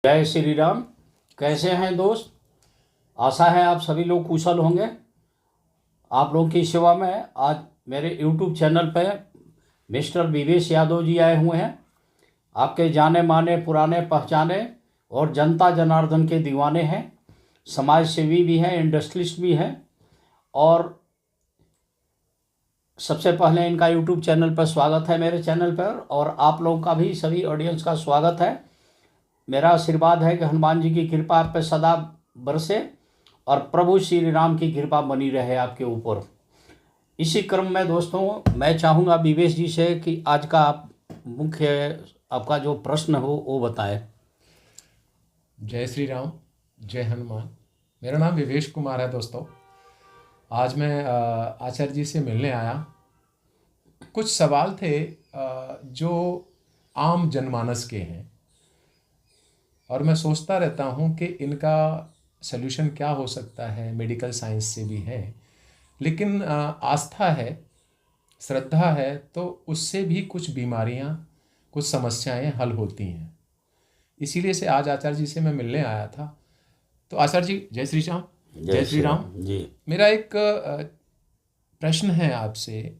जय श्री राम। कैसे हैं दोस्त? आशा है आप सभी लोग कुशल होंगे। आप लोगों की सेवा में आज मेरे YouTube चैनल पर मिस्टर विवेश यादव जी आए हुए हैं। आपके जाने माने पुराने पहचाने और जनता जनार्दन के दीवाने हैं, समाज सेवी भी हैं, इंडस्ट्रियलिस्ट भी हैं। और सबसे पहले इनका YouTube चैनल पर स्वागत है, मेरे चैनल पर, और आप लोगों का भी, सभी ऑडियंस का स्वागत है। मेरा आशीर्वाद है कि हनुमान जी की कृपा आप पे सदा बरसे और प्रभु श्री राम की कृपा बनी रहे आपके ऊपर। इसी क्रम में दोस्तों मैं चाहूँगा विवेश जी से कि आज का आप मुख्य आपका जो प्रश्न हो वो बताएं। जय श्री राम, जय हनुमान। मेरा नाम विवेश कुमार है दोस्तों। आज मैं आचार्य जी से मिलने आया। कुछ सवाल थे जो आम जनमानस के हैं और मैं सोचता रहता हूँ कि इनका सल्यूशन क्या हो सकता है। मेडिकल साइंस से भी है, लेकिन आस्था है, श्रद्धा है, तो उससे भी कुछ बीमारियाँ, कुछ समस्याएं हल होती हैं। इसीलिए से आज आचार्य जी से मैं मिलने आया था। तो आचार्य जी, जय श्री राम। जय श्री राम जी। मेरा एक प्रश्न है आपसे,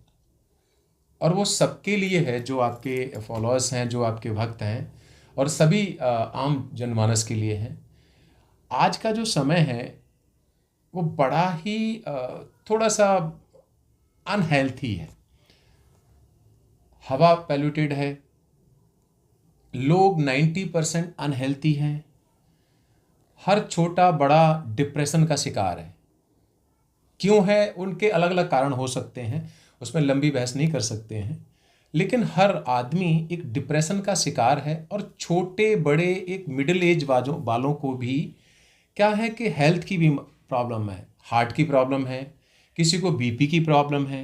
और वो सबके लिए है, जो आपके फॉलोअर्स हैं, जो आपके भक्त हैं, और सभी आम जनमानस के लिए हैं। आज का जो समय है वो बड़ा ही थोड़ा सा अनहेल्थी है। हवा पोल्यूटेड है, लोग 90% अनहेल्थी हैं, हर छोटा बड़ा डिप्रेशन का शिकार है। क्यों है? उनके अलग अलग कारण हो सकते हैं, उसमें लंबी बहस नहीं कर सकते हैं, लेकिन हर आदमी एक डिप्रेशन का शिकार है। और छोटे बड़े एक मिडिल एज वालों को भी क्या है कि हेल्थ की भी प्रॉब्लम है, हार्ट की प्रॉब्लम है, किसी को बीपी की प्रॉब्लम है।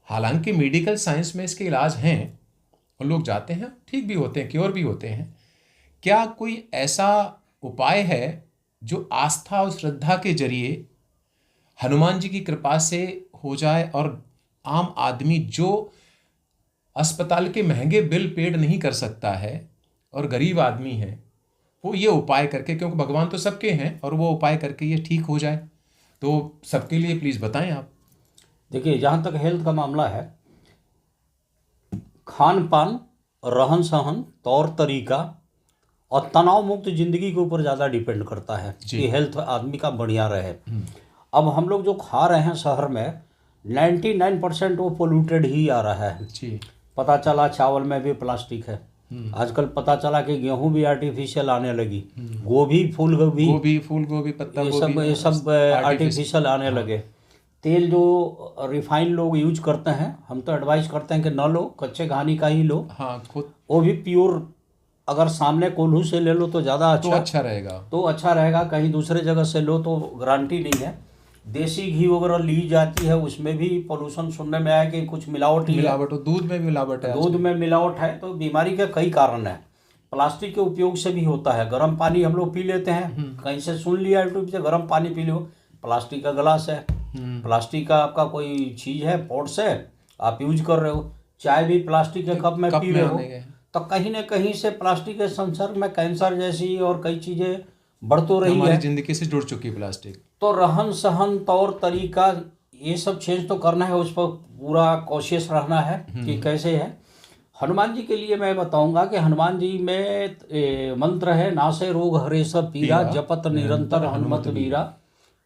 हालांकि मेडिकल साइंस में इसके इलाज हैं और लोग जाते हैं, ठीक भी होते हैं, क्योर भी होते हैं। क्या कोई ऐसा उपाय है जो आस्था और श्रद्धा के जरिए हनुमान जी की कृपा से हो जाए और आम आदमी जो अस्पताल के महंगे बिल पेड नहीं कर सकता है और गरीब आदमी है, वो ये उपाय करके, क्योंकि भगवान तो सबके हैं, और वो उपाय करके ये ठीक हो जाए? तो सबके लिए प्लीज़ बताएं आप। देखिए, जहाँ तक हेल्थ का मामला है, खान पान, रहन सहन, तौर तरीका और तनाव मुक्त जिंदगी के ऊपर ज़्यादा डिपेंड करता है कि हेल्थ आदमी का बढ़िया रहे। अब हम लोग जो खा रहे हैं शहर में 99% वो पोल्यूटेड ही आ रहा है जी। पता चला चावल में भी प्लास्टिक है। आजकल पता चला कि गेहूं भी आर्टिफिशियल आने लगी, गोभी, फूल गोभी, पत्ता ये सब आर्टिफिशियल आने लगे। तेल जो रिफाइन लोग यूज करते हैं, हम तो एडवाइस करते हैं कि न लो, कच्चे घानी का ही लो। हाँ, खुद वो भी प्योर, अगर सामने कोल्हू से ले लो तो ज़्यादा अच्छा रहेगा। कहीं दूसरे जगह से लो तो गारंटी नहीं है। देसी घी वगैरह ली जाती है, उसमें भी पोल्यूशन सुनने में आया कि कुछ मिलावट हो, दूध में मिलावट है, दूध में मिलावट है। तो बीमारी के कई कारण है। प्लास्टिक के उपयोग से भी होता है। गर्म पानी हम लोग पी लेते हैं, कहीं से सुन लिया यूट्यूब से, गर्म पानी पी लो, प्लास्टिक का गिलास है, प्लास्टिक का आपका कोई चीज़ है, पॉट्स है, आप यूज कर रहे हो। चाय भी प्लास्टिक के कप में पी रहे हो, तो कहीं ना कहीं से प्लास्टिक के संसर्ग में कैंसर जैसी और कई चीज़ें बढ़ तो रही है, हमारी जिंदगी से जुड़ चुकी प्लास्टिक। तो रहन सहन, तौर तरीका, ये सब चेंज तो करना है, उस पर पूरा कॉशियस रहना है कि कैसे है। हनुमान जी के लिए मैं बताऊंगा कि हनुमान जी में मंत्र है, नासे रोग हरे सब पीरा, जपत निरंतर हनुमत वीरा,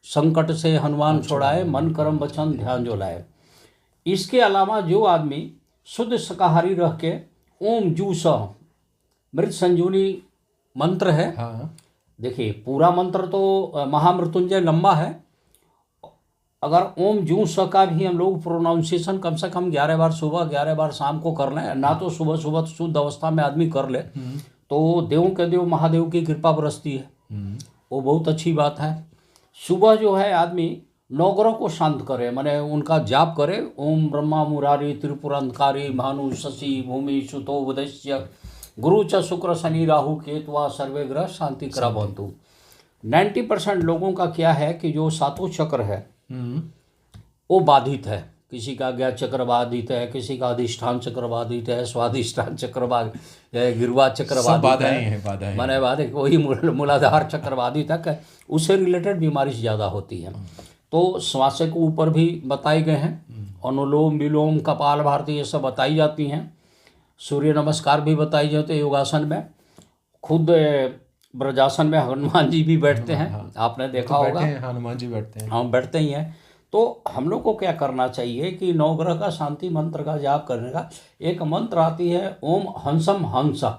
संकट से हनुमान छोड़ाए, मन कर्म वचन ध्यान जो लाए। इसके अलावा जो आदमी शुद्ध शाकाहारी रह के ओम जू स मृत संजीवनी मंत्र है। हाँ। देखिए, पूरा मंत्र तो महामृत्युंजय लंबा है। अगर ओम जू स का भी हम लोग प्रोनाउंसिएशन कम से कम 11 बार सुबह, 11 बार शाम को कर लें, ना तो सुबह सुबह शुद्ध अवस्था में आदमी कर ले तो देवों के देव महादेव की कृपा बरसती है, वो बहुत अच्छी बात है। सुबह जो है आदमी नवग्रह को शांत करे, माने उनका जाप करे। ओम ब्रह्मा मुरारी त्रिपुरंधकारी भानु शशि भूमि सुतो उदयस्य गुरु च शुक्र शनि राहु केतुआ सर्वे ग्रह शांति करा बंतु। 90% लोगों का क्या है कि जो सातों चक्र है वो बाधित है। किसी का आज्ञा चक्र बाधित है, किसी का अधिष्ठान चक्र बाधित है, स्वाधिष्ठान चक्र बाधित है, गिरवा चक्र सब बाधित बाधाएं है, हैं, बाधाएं माने बाधित वही मूलाधार चक्र बाधित है, उससे रिलेटेड बीमारी ज़्यादा होती है। तो श्वास के ऊपर भी बताए गए हैं, अनुलोम विलोम कपाल भारती ये सब बताई जाती हैं। सूर्य नमस्कार भी बताई जाते हैं योगासन में। खुद ब्रजासन में हनुमान जी भी बैठते हैं, आपने देखा तो होगा। बैठे हैं, हनुमान जी बैठते हैं। हम बैठते ही हैं। तो हम लोग को क्या करना चाहिए कि नवग्रह का शांति मंत्र का जाप करने का एक मंत्र आती है, ओम हंसम हंसा,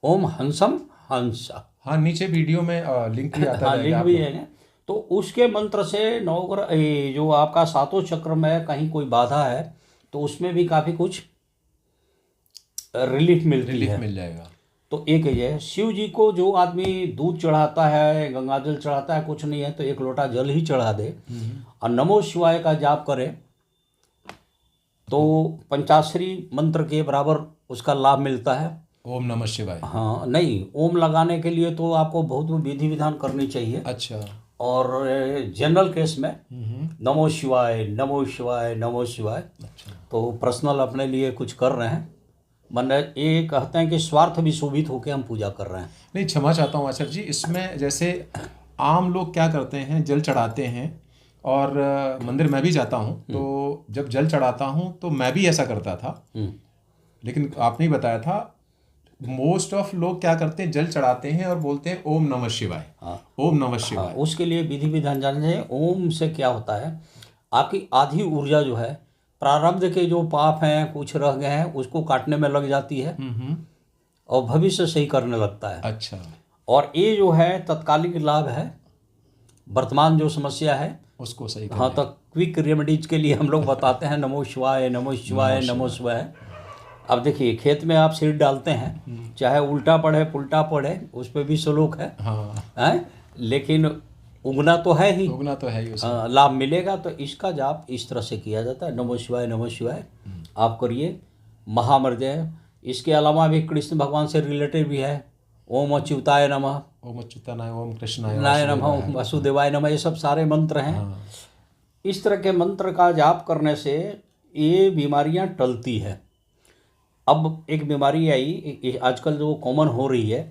ओम हंसम हंसा। हाँ, नीचे वीडियो में लिंक भी आता हाँ, रहेगा लिंक आप भी लोग। है। तो उसके मंत्र से नवग्रह जो आपका सातों चक्र में कहीं कोई बाधा है तो उसमें भी काफ़ी कुछ रिलीफ मिलती रिलीफ है। मिल जाएगा। तो एक ये शिव जी को जो आदमी दूध चढ़ाता है, गंगा जल चढ़ाता है, कुछ नहीं है तो एक लोटा जल ही चढ़ा दे और नमो शिवाय का जाप करे तो पंचाक्षरी मंत्र के बराबर उसका लाभ मिलता है। ओम नमः शिवाय। हाँ, नहीं, ओम लगाने के लिए तो आपको बहुत विधि विधान करनी चाहिए। अच्छा। और जनरल केस में नमो शिवाय नमो शिवाय नमो शिवाय। अच्छा। तो पर्सनल अपने लिए कुछ कर रहे हैं, मैंने ये कहते हैं कि स्वार्थ भी शोभित होकर हम पूजा कर रहे हैं। नहीं, क्षमा चाहता हूँ आचार्य जी, इसमें जैसे आम लोग क्या करते हैं, जल चढ़ाते हैं और मंदिर मैं भी जाता हूँ तो जब जल चढ़ाता हूँ तो मैं भी ऐसा करता था, लेकिन आपने ही बताया था मोस्ट ऑफ लोग क्या करते हैं, जल चढ़ाते हैं और बोलते हैं ओम नमः शिवाय। हाँ, ओम नमः शिवाय। हाँ, उसके लिए विधि विधान जानना चाहिए। ओम से क्या होता है, आपकी आधी ऊर्जा जो है प्रारब्ध के जो पाप हैं कुछ रह गए हैं उसको काटने में लग जाती है और भविष्य सही करने लगता है। अच्छा। और ये जो है तत्कालिक लाभ है, वर्तमान जो समस्या है उसको सही हाँ, तो क्विक रेमेडीज के लिए हम लोग बताते हैं नमो शिवाय नमो शिवाय नमो शिवाय। अब देखिए, खेत में आप सीड डालते हैं, चाहे उल्टा पड़े पुल्टा पड़े, उस पर भी श्लोक है, हैं, लेकिन उगना तो है ही, उगना तो है ही उसमें। लाभ मिलेगा। तो इसका जाप इस तरह से किया जाता है, नमो शिवाय आप करिए। महामृत्यु, इसके अलावा भी कृष्ण भगवान से रिलेटेड भी है, ओम अच्युताय नमः, ओम अच्युताय, ओम कृष्णाय नमः, वासुदेवाय नमः, ये सब सारे मंत्र हैं। इस तरह के मंत्र का जाप करने से ये बीमारियां टलती है। अब एक बीमारी आई आजकल जो कॉमन हो रही है,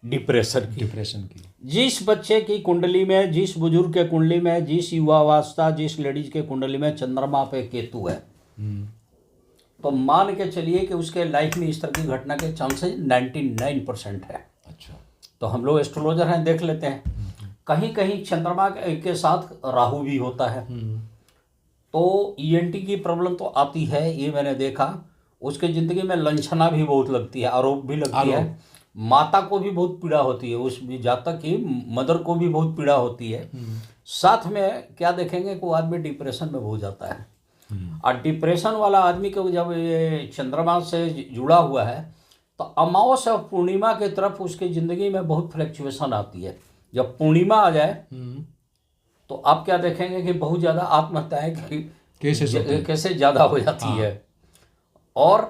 डिप्रेशन की। जिस बच्चे की कुंडली में, जिस बुजुर्ग के कुंडली में, जिस युवावस्था, जिस लेडीज के कुंडली में चंद्रमा पे केतु है, तो मान के चलिए कि उसके लाइफ में इस तरह की घटना के चांसेस 99% है। अच्छा। तो हम लोग एस्ट्रोलॉजर हैं, देख लेते हैं, कहीं कहीं चंद्रमा के साथ राहु भी होता है तो ENT की प्रॉब्लम तो आती है, ये मैंने देखा। उसके ज़िंदगी में लंछना भी बहुत लगती है, आरोप भी लगती है, माता को भी बहुत पीड़ा होती है, उस जातक की मदर को भी बहुत पीड़ा होती है। साथ में क्या देखेंगे कि वो आदमी डिप्रेशन में हो जाता है। और डिप्रेशन वाला आदमी को जब ये चंद्रमा से जुड़ा हुआ है तो अमावस्या और पूर्णिमा की तरफ उसकी ज़िंदगी में बहुत फ्लक्चुएशन आती है। जब पूर्णिमा आ जाए तो आप क्या देखेंगे कि बहुत ज़्यादा आत्महत्याएं कैसे ज़्यादा हो जाती है। और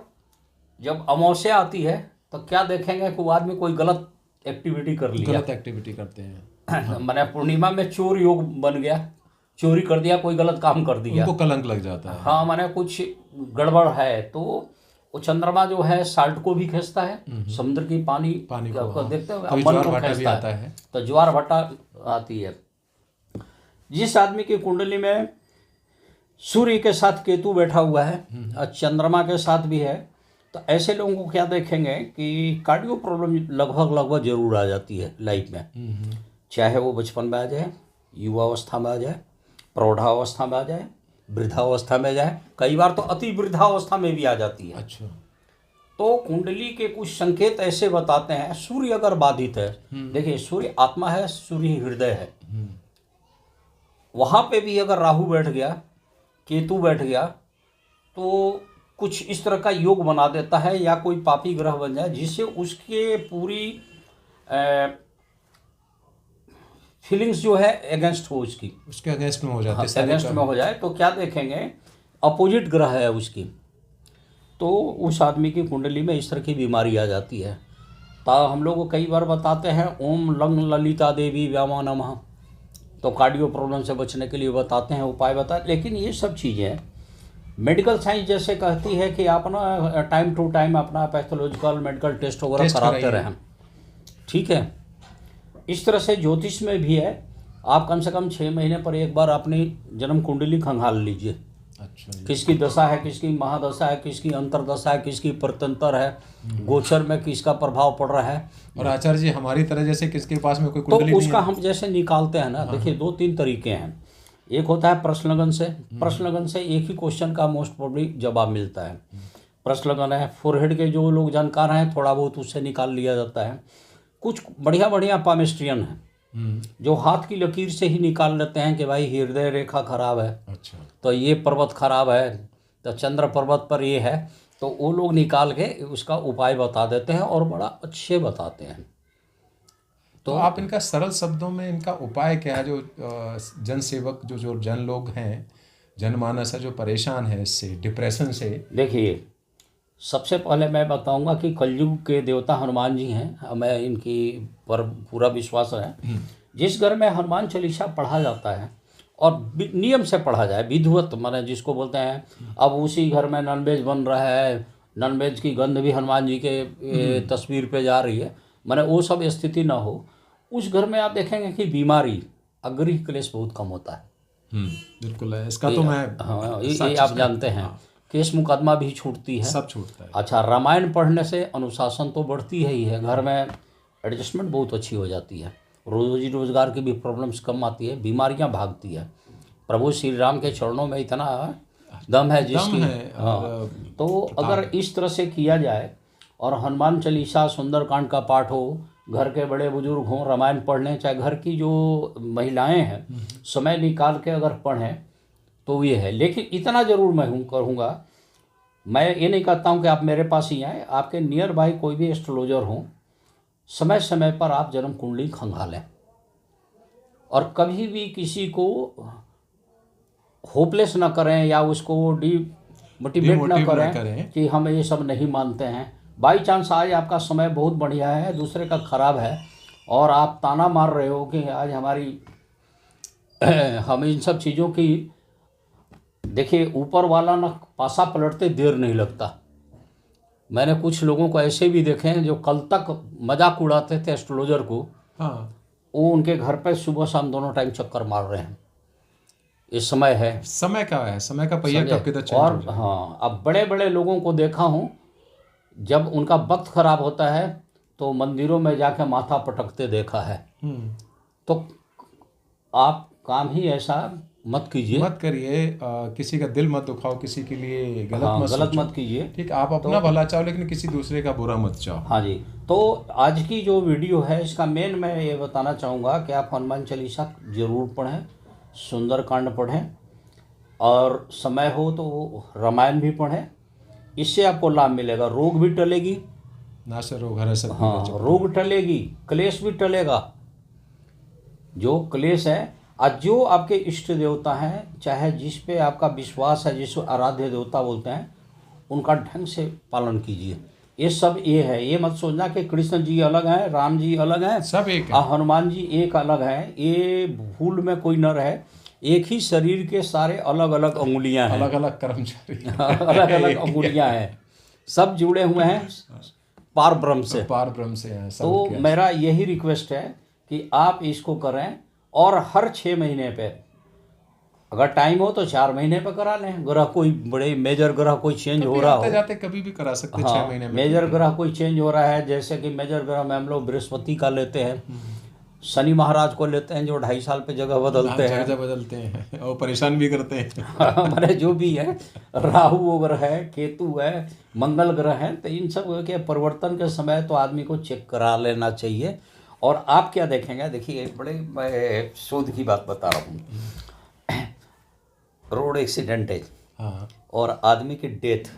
जब अमावस्या आती है तो क्या देखेंगे कि वो आदमी कोई गलत एक्टिविटी कर लिया, गलत एक्टिविटी करते हैं। मैंने पूर्णिमा में चोर योग बन गया, चोरी कर दिया, कोई गलत काम कर दिया, उनको कलंक लग जाता है। हाँ, मैंने कुछ गड़बड़ है। तो वो चंद्रमा जो है साल्ट को भी खींचता है, समुद्र की पानी को देखते हो, मन को खींचता है, तो ज्वार भाटा आती है। जिस आदमी की कुंडली में सूर्य के साथ केतु बैठा हुआ है और चंद्रमा के साथ भी है, तो ऐसे लोगों को क्या देखेंगे कि कार्डियो प्रॉब्लम लगभग जरूर आ जाती है लाइफ में, चाहे वो बचपन में आ जाए, युवावस्था में आ जाए, प्रौढ़ावस्था में आ जाए, वृद्धावस्था में जाए, कई बार तो अति वृद्धावस्था में भी आ जाती है। अच्छा। तो कुंडली के कुछ संकेत ऐसे बताते हैं। सूर्य अगर बाधित है, देखिए सूर्य आत्मा है, सूर्य हृदय है, वहाँ पे भी अगर राहु बैठ गया, केतु बैठ गया, तो कुछ इस तरह का योग बना देता है, या कोई पापी ग्रह बन जाए जिससे उसके पूरी फीलिंग्स जो है अगेंस्ट हो, उसके अगेंस्ट में हो जाते हैं, अगेंस्ट में हो जाए, तो क्या देखेंगे अपोजिट ग्रह है उसकी, तो उस आदमी की कुंडली में इस तरह की बीमारी आ जाती है। तो हम लोग को कई बार बताते हैं ओम लंग ललिता देवी व्यामा नमः, तो कार्डियो प्रॉब्लम से बचने के लिए बताते हैं, उपाय बताते। लेकिन ये सब चीज़ें मेडिकल साइंस जैसे कहती है कि आप ना टाइम टू टाइम अपना पैथोलॉजिकल मेडिकल टेस्ट वगैरह टेस्ट कराते कराइए। रहें, ठीक है। इस तरह से ज्योतिष में भी है, आप कम से कम 6 महीने पर एक बार अपनी जन्म कुंडली खंगाल लीजिए। अच्छा जी। किसकी दशा है, किसकी महादशा है, किसकी अंतरदशा है, किसकी प्रत्यंतर है, गोचर में किसका प्रभाव पड़ रहा है। और आचार्य जी हमारी तरह जैसे किसके पास में कोई तो कुंडली नहीं उसका है। हम जैसे निकालते हैं ना, देखिए 2-3 तरीके हैं। एक होता है प्रश्नगण से, प्रश्नगण से एक ही क्वेश्चन का मोस्ट प्रोबेबली जवाब मिलता है। प्रश्नगण है, फोरहेड के जो लोग जानकार हैं थोड़ा बहुत उससे निकाल लिया जाता है। कुछ बढ़िया बढ़िया पामिस्ट्रियन हैं जो हाथ की लकीर से ही निकाल लेते हैं कि भाई हृदय रेखा खराब है, अच्छा। तो ये पर्वत खराब है, तो चंद्र पर्वत पर ये है, तो वो लोग निकाल के उसका उपाय बता देते हैं और बड़ा अच्छे बताते हैं। तो आप इनका सरल शब्दों में इनका उपाय क्या है, जो जन सेवक जो जन लोग हैं, जनमानस है जो परेशान है इससे, डिप्रेशन से। देखिए, सबसे पहले मैं बताऊंगा कि कलयुग के देवता हनुमान जी हैं, हमें इनकी पर पूरा विश्वास है। जिस घर में हनुमान चालीसा पढ़ा जाता है और नियम से पढ़ा जाए, विधिवत माने जिसको बोलते हैं, अब उसी घर में नॉनवेज बन रहा है, नॉनवेज की गंध भी हनुमान जी के तस्वीर पे जा रही है, माने वो सब स्थिति ना हो, उस घर में आप देखेंगे कि बीमारी, अगृह क्लेश बहुत कम होता है। बिल्कुल है, इसका तो मैं हाँ, ये आप जानते हैं। केस मुकदमा भी छूटती है, सब छूटता है। अच्छा, रामायण पढ़ने से अनुशासन तो बढ़ती है ही है, घर में एडजस्टमेंट बहुत अच्छी हो जाती है, रोजी रोजगार की भी प्रॉब्लम्स कम आती है, बीमारियां भागती है। प्रभु श्री राम के चरणों में इतना दम है जिसकी, हाँ। तो अगर इस तरह से किया जाए और हनुमान चालीसा, सुंदरकांड का पाठ हो, घर के बड़े बुजुर्ग हों रामायण पढ़ लें, चाहे घर की जो महिलाएं हैं समय निकाल के अगर पढ़ें तो ये है। लेकिन इतना ज़रूर मैं करूँगा, मैं ये नहीं कहता हूँ कि आप मेरे पास ही आएँ, आपके नियर बाई कोई भी एस्ट्रोलॉजर हो, समय समय पर आप जन्म कुंडली खंगालें और कभी भी किसी को होपलेस ना करें या उसको मोटिवेट ना करें कि हम ये सब नहीं मानते हैं। बाई चांस आज आपका समय बहुत बढ़िया है, दूसरे का खराब है, और आप ताना मार रहे हो कि आज हमारी हम इन सब चीज़ों की, देखिए ऊपर वाला ना पासा पलटते देर नहीं लगता। मैंने कुछ लोगों को ऐसे भी देखे हैं जो कल तक मजाक उड़ाते थे एस्ट्रोलॉजर को, हाँ, वो उनके घर पे सुबह शाम दोनों टाइम चक्कर मार रहे हैं। इस समय है, समय का है, समय का पहिया कब किधर चेंज और हो जाए। हाँ, अब बड़े बड़े लोगों को देखा हूँ, जब उनका वक्त खराब होता है तो मंदिरों में जाकर माथा पटकते देखा है। तो आप काम ही ऐसा मत कीजिए, मत करिए, किसी का दिल मत दुखाओ, किसी के लिए गलत हाँ, मत गलत सोचो। मत कीजिए। ठीक, आप अपना भला चाहो लेकिन किसी दूसरे का बुरा मत चाहो। हाँ जी, तो आज की जो वीडियो है इसका मेन मैं ये बताना चाहूँगा कि आप हनुमान चालीसा ज़रूर पढ़ें, सुंदरकांड पढ़ें, और समय हो तो रामायण भी पढ़ें। इससे आपको लाभ मिलेगा, रोग भी टलेगी, ना से रोग हरे सब। हाँ, रोग टलेगी, क्लेश भी टलेगा। जो क्लेश है, आज जो आपके इष्ट देवता हैं, चाहे जिस पे आपका विश्वास है, जिस आराध्य देवता बोलते हैं, उनका ढंग से पालन कीजिए। ये सब ये है, ये मत सोचना कि कृष्ण जी अलग हैं, राम जी अलग हैं, सब एक है। और हनुमान जी एक अलग हैं, ये भूल में कोई न रहे। एक ही शरीर के सारे अलग अलग अंगुलियां हैं, अलग अलग कर्मचारी अलग अलग अंगुलियां हैं, सब जुड़े हुए हैं पार ब्रह्म से। पार ब्रह्म से हैं सब। तो मेरा यही रिक्वेस्ट है कि आप इसको करें, और हर 6 महीने पे, अगर टाइम हो तो 4 महीने पे करा लें। ग्रह कोई बड़े मेजर ग्रह कोई चेंज हो रहा हो, जाते कभी भी करा सकते, 6 महीने में। मेजर ग्रह कोई चेंज हो रहा है, जैसे कि मेजर ग्रह में हम लोग बृहस्पति का लेते हैं, शनि महाराज को लेते हैं जो 2.5 साल पे जगह बदलते हैं, जगह बदलते हैं और परेशान भी करते हैं। हमारे जो भी है, राहु ग्रह है, केतु है, मंगल ग्रह है, तो इन सब के परिवर्तन के समय तो आदमी को चेक करा लेना चाहिए। और आप क्या देखेंगे, देखिए एक बड़े मैं शोध की बात बता रहा हूँ, रोड एक्सीडेंट है, हाँ, और आदमी की डेथ,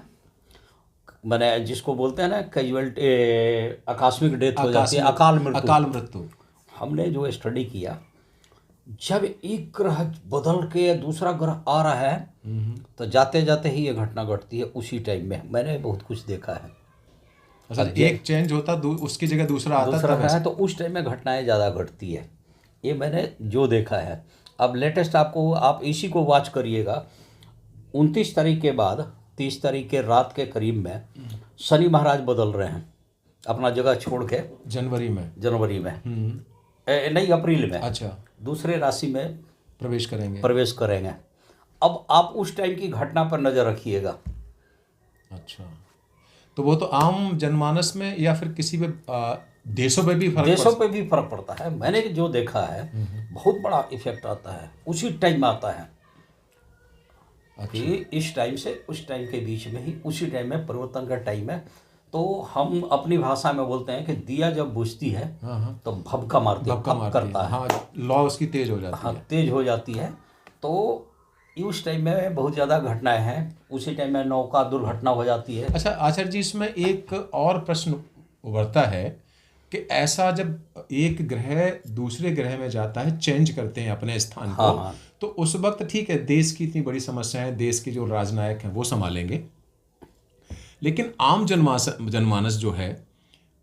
मैंने जिसको बोलते हैं ना कैजुअलिटी, आकस्मिक डेथ हो जाती है, अकाल मृत्यु। हमने जो स्टडी किया, जब एक ग्रह बदल के दूसरा ग्रह आ रहा है तो जाते जाते ही ये घटना घटती है उसी टाइम में। मैंने बहुत कुछ देखा है। अच्छा, एक चेंज होता उसकी जगह दूसरा आता है तो उस टाइम में घटनाएं ज़्यादा घटती है, ये मैंने जो देखा है। अब लेटेस्ट आपको, आप इसी को वॉच करिएगा, 29 तारीख के बाद 30 तारीख के रात के करीब में शनि महाराज बदल रहे हैं अपना जगह छोड़ के जनवरी में। नहीं, अप्रैल में। अच्छा। दूसरे राशि में प्रवेश करेंगे। अब आप उस टाइम की घटना पर नज़र रखिएगा। अच्छा, तो वो तो आम जनमानस में या फिर किसी भी देशों पे भी फर्क पड़ता है। मैंने जो देखा है बहुत बड़ा इफेक्ट आता है उसी टाइम आता है। अच्छा। कि इस टाइम से उस टाइम के बीच में ही उसी टाइम में परिवर्तन का टाइम है। तो हम अपनी भाषा में बोलते हैं कि दिया जब बुझती है तो भभका मारती है, भभका करता है। हाँ, लॉ उसकी तेज हो जाती है। हाँ, तेज हो जाती है। तो उस टाइम में बहुत ज़्यादा घटनाएं हैं। उसी टाइम में नौका दुर्घटना हो जाती है। अच्छा आचार्य जी, इसमें एक और प्रश्न उभरता है कि ऐसा जब एक ग्रह दूसरे ग्रह में जाता है, चेंज करते हैं अपने स्थान को, तो उस वक्त ठीक है, देश की इतनी बड़ी समस्या है, देश के जो राजनायक हैं वो संभालेंगे, लेकिन आम जनमानस जो है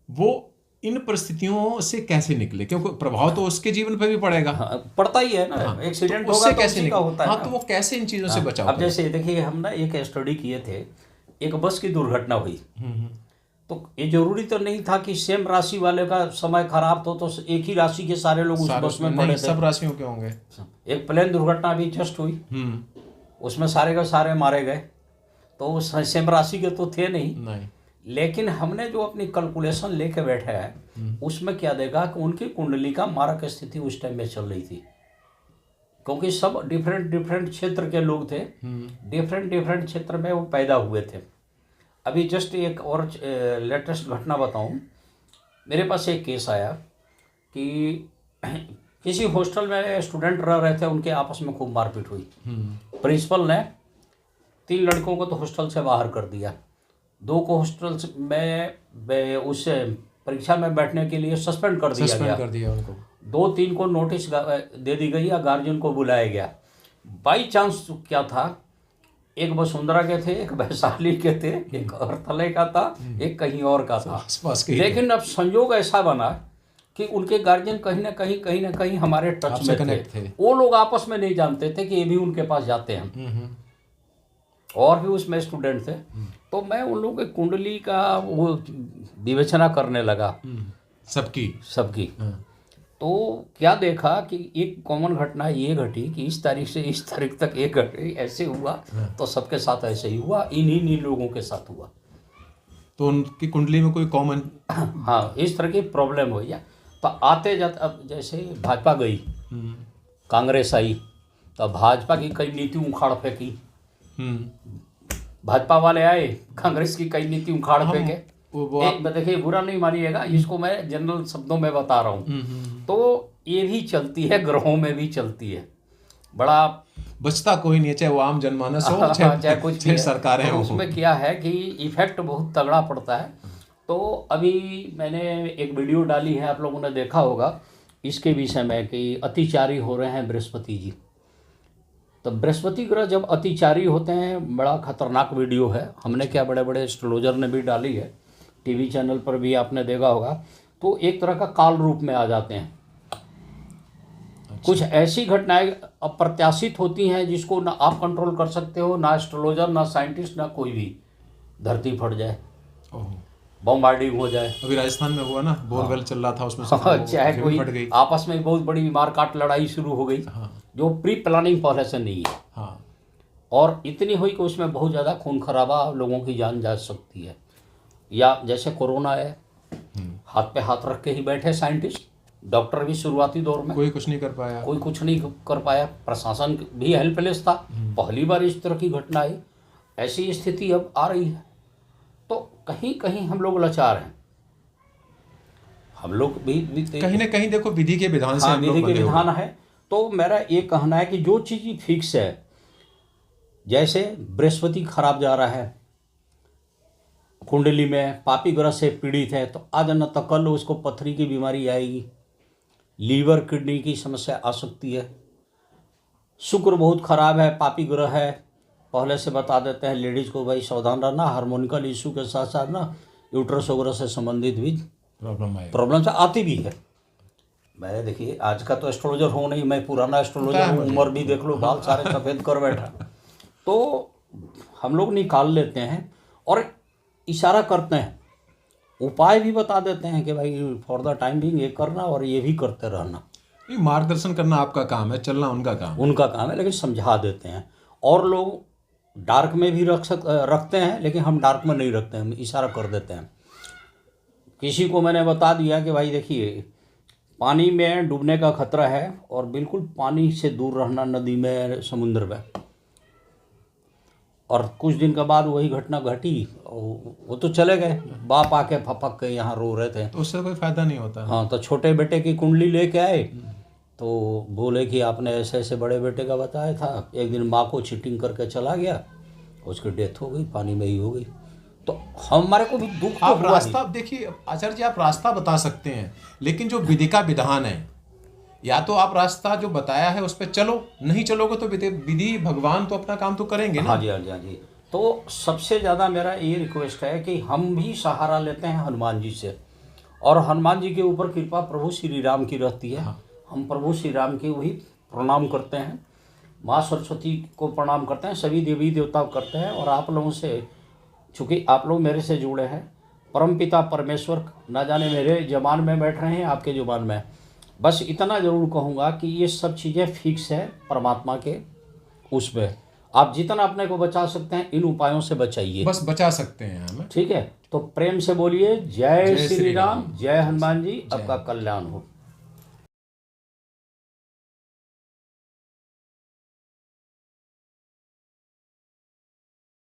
वो इन परिस्थितियों से कैसे निकले? क्योंकि प्रभाव तो उसके जीवन पर भी पड़ेगा। पड़ता ही है ना। एक्सीडेंट तो होगा तो कैसे का होता है। तो वो कैसे इन चीज़ों से बचाव? अब जैसे देखिए, हम ना एक स्टडी किए थे, एक बस की दुर्घटना हुई। तो ये जरूरी तो नहीं था कि सेम राशि वाले का समय खराब तो एक ही राशि के सारे लोग उस बस में पड़े थे। सब राशियों के होंगे। एक प्लेन दुर्घटना भी जस्ट हुई, उसमें सारे के सारे मारे गए, तो सेम राशि के तो थे नहीं। लेकिन हमने जो अपनी कैलकुलेशन लेके बैठे हैं उसमें क्या देखा कि उनकी कुंडली का मारक स्थिति उस टाइम में चल रही थी, क्योंकि सब डिफरेंट क्षेत्र के लोग थे, डिफरेंट क्षेत्र में वो पैदा हुए थे। अभी जस्ट एक और लेटेस्ट घटना बताऊं। मेरे पास एक केस आया कि किसी हॉस्टल में स्टूडेंट रह रहे थे, उनके आपस में खूब मारपीट हुई। प्रिंसिपल ने 3 लड़कों को तो हॉस्टल से बाहर कर दिया, 2 को हॉस्टल में उस परीक्षा में बैठने के लिए सस्पेंड कर दिया उनको। 2-3 को नोटिस दे दी गई या गार्जियन को बुलाया गया। बाई चांस क्या था, एक वसुंधरा के थे, एक वैशाली के थे, एक अरथले का था, एक कहीं और का था। लेकिन अब संयोग ऐसा बना कि उनके गार्जियन कहीं ना कहीं हमारे टच में थे। वो लोग आपस में नहीं जानते थे कि ये भी उनके पास जाते हैं, और भी उसमें स्टूडेंट थे। तो मैं उन लोगों की कुंडली का वो विवेचना करने लगा, सबकी। तो क्या देखा कि एक कॉमन घटना ये घटी कि इस तारीख से इस तारीख तक एक घटी, ऐसे हुआ। तो सबके साथ ऐसे ही हुआ, इन्हीं लोगों के साथ हुआ। तो उनकी कुंडली में कोई कॉमन हाँ, इस तरह की प्रॉब्लम हुई है। तो आते जाते, अब जैसे भाजपा गई, कांग्रेस आई, तो भाजपा की कई नीति उखाड़ फेंकी। भाजपा वाले आए, कांग्रेस की कई नीति उखाड़ फेंके। देखिए, बुरा नहीं मानिएगा, इसको मैं जनरल शब्दों में बता रहा हूँ। तो ये भी चलती है, ग्रहों में भी चलती है। बड़ा बचता कोई नहीं है, चाहे वो आम जनमानस हो, चाहे कुछ सरकारें हो। उसमें क्या है कि इफेक्ट बहुत तगड़ा पड़ता है। तो अभी मैंने एक वीडियो डाली है, आप लोगों ने देखा होगा, इसके विषय में कि अतिचारी हो रहे हैं बृहस्पति जी। तो बृहस्पति ग्रह जब अतिचारी होते हैं, बड़ा खतरनाक वीडियो है। हमने क्या, बड़े बड़े एस्ट्रोलॉजर ने भी डाली है, टीवी चैनल पर भी आपने देखा होगा। तो एक तरह का काल रूप में आ जाते हैं। कुछ ऐसी घटनाएं अप्रत्याशित होती हैं जिसको ना आप कंट्रोल कर सकते हो, ना एस्ट्रोलॉजर, ना साइंटिस्ट, ना कोई भी। धरती फट जाए, बॉम्बार्डिंग हो जाए। अभी राजस्थान में हुआ ना, बोरवेल चल रहा था, उसमें चाहे कोई आपस में बहुत बड़ी मार काट लड़ाई शुरू हो गई, जो प्री प्लानिंग पहले से नहीं है। और इतनी हुई कि उसमें बहुत ज़्यादा खून खराबा, लोगों की जान जा सकती है। या जैसे कोरोना है, हाथ पे हाथ रख के ही बैठे साइंटिस्ट, डॉक्टर भी शुरुआती दौर में कोई कुछ नहीं कर पाया, प्रशासन भी हेल्पलेस था। पहली बार इस तरह की घटना आई। ऐसी स्थिति अब आ रही है, तो कहीं कहीं हम लोग लाचार हैं। हम लोग भी कहीं ना कहीं देखो, विधि के विधान से विधि के विधान है। तो मेरा ये कहना है कि जो चीज़ फिक्स है, जैसे बृहस्पति खराब जा रहा है, कुंडली में पापी ग्रह से पीड़ित है, तो आज न तो कल उसको पथरी की बीमारी आएगी, लीवर किडनी की समस्या आ सकती है। शुक्र बहुत खराब है, पापी ग्रह है, पहले से बता देते हैं लेडीज़ को, भाई सावधान रहना। हार्मोनिकल इशू के साथ साथ ना यूट्रस वगैरह से संबंधित भी प्रॉब्लम आती भी है। मैंने देखिए, आज का तो एस्ट्रोलॉजर हो नहीं, मैं पुराना एस्ट्रोलॉजर हूँ, उम्र भी देख लो, बाल सारे सफ़ेद कर बैठा। तो हम लोग निकाल लेते हैं और इशारा करते हैं, उपाय भी बता देते हैं कि भाई फॉर द टाइम बिंग ये करना और ये भी करते रहना। ये मार्गदर्शन करना आपका काम है, चलना उनका काम है। उनका काम है, लेकिन समझा देते हैं। और लोग डार्क में भी रखते हैं, लेकिन हम डार्क में नहीं रखते हैं, हम इशारा कर देते हैं। किसी को मैंने बता दिया कि भाई देखिए पानी में डूबने का खतरा है और बिल्कुल पानी से दूर रहना, नदी में, समुद्र में। और कुछ दिन के बाद वही घटना घटी, वो तो चले गए, बाप आके फपक के यहाँ रो रहे थे। तो उससे कोई फायदा नहीं होता। हाँ, तो छोटे बेटे की कुंडली लेके आए तो बोले कि आपने ऐसे ऐसे बड़े बेटे का बताया था, एक दिन माँ को चीटिंग करके चला गया, उसकी डेथ हो गई, पानी में ही हो गई। तो हमारे को भी दुख तो आप हुआ रास्ता, ही। अब देखिए आचार्य जी, आप रास्ता बता सकते हैं, लेकिन जो विधि का विधान है, या तो आप रास्ता जो बताया है उस पर चलो, नहीं चलोगे तो विधि भगवान तो अपना काम तो करेंगे ना। हाँ जी, हाँ जी, हाँ जी। तो सबसे ज़्यादा मेरा ये रिक्वेस्ट है कि हम भी सहारा लेते हैं हनुमान जी से, और हनुमान जी के ऊपर कृपा प्रभु श्री राम की रहती है। हाँ। हम प्रभु श्री राम के वही प्रणाम करते हैं, माँ सरस्वती को प्रणाम करते हैं, सभी देवी देवता को करते हैं। और आप लोगों से, चूँकि आप लोग मेरे से जुड़े हैं, परमपिता परमेश्वर ना जाने मेरे ज़बान में बैठ रहे हैं, आपके ज़ुबान में। बस इतना ज़रूर कहूँगा कि ये सब चीज़ें फिक्स है परमात्मा के उसमें। आप जितना अपने को बचा सकते हैं इन उपायों से बचाइए, बस बचा सकते हैं हमें। ठीक है। तो प्रेम से बोलिए जय जय श्री श्री राम, राम, जय हनुमान जी, आपका कल्याण हो।